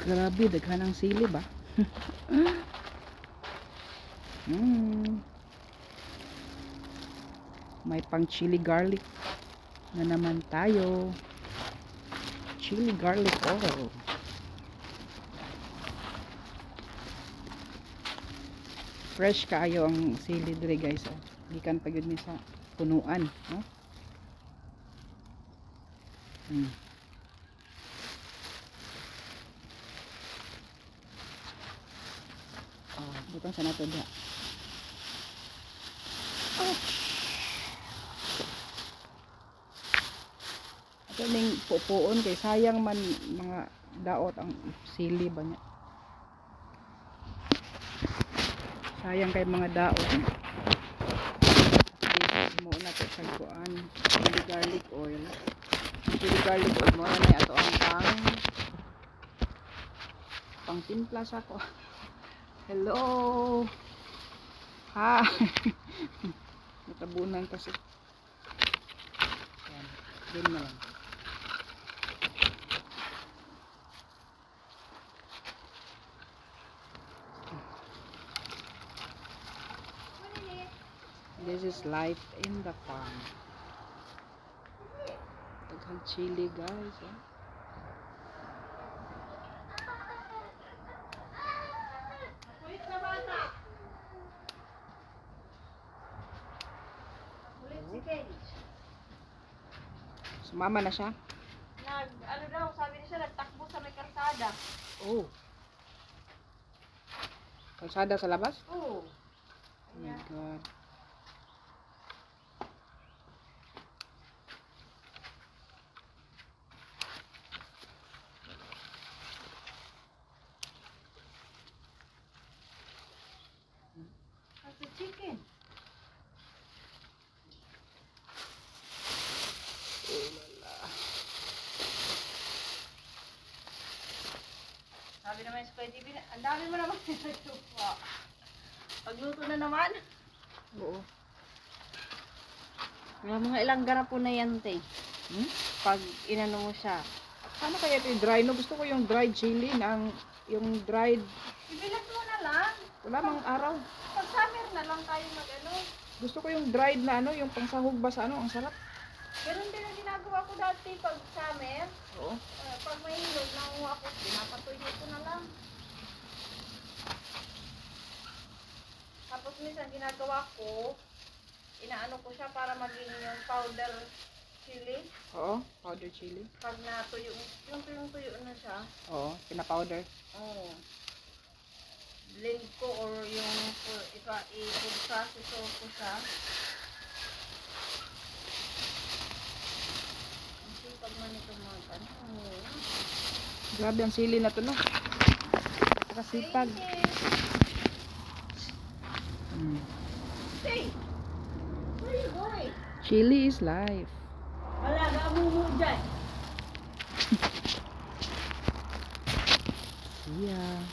Grabe, daghan ng sili ba? May pang chili garlic na naman tayo. Chili garlic oil. Fresh kaayo ang sili dire guys. Oh. Gikan pa gyud mi sa punuan, no? Oh, butang sa nato diha. Oh. Ito ning pupuon kay sayang man mga daot ang sili ba niya. Sayang kay mga daot. Mo na to sa kuan, chili garlic oil. Chili garlic oil mo na ato ang pang timpla sa ko. Hello. Ha. Natabunan kasi. Yan. Din na lang. This is life in the farm. Daghang chili guys. Eh. Sumama na siya? Ano daw, sabi niya siya, nagtakbo sa may kalsada. Oh. Kalsada sa labas? Oo. Oh my God. Kasi chicken. Oh lala. Sabi naman sa Kuya TV, ang dami mo naman nagtupa. Pagluto na naman. Oo. Mga ilang garapo na yan, te. Pag inano mo siya. Sana kaya ito yung dry, no? Gusto ko yung dried chili na yung dried, Ibilat mo na lang. wala mang araw. Pag summer na lang tayo mag-ano. Gusto ko yung dried na ano, yung pangsahog ba sa ano, ang sarap. Ganun din ang ginagawa ko dati pag summer. Oo. Pag may hilog, nanguha ko, pinapatoy ko na lang. Tapos minsan ginagawa ko, inaano ko siya para maging yung powder chili. Oo, powder chili. Pag natuyo, yung tuyong-tuyo na siya. Oo, pinapowder. Oo. Blend ko or yung i-food process ko siya. Kasi pag man ito mag-ano. Grabe ang sili na to, no? Nakasipag. Hey! Where you going? Chili is life. Wala, gamo mo dyan. Yeah.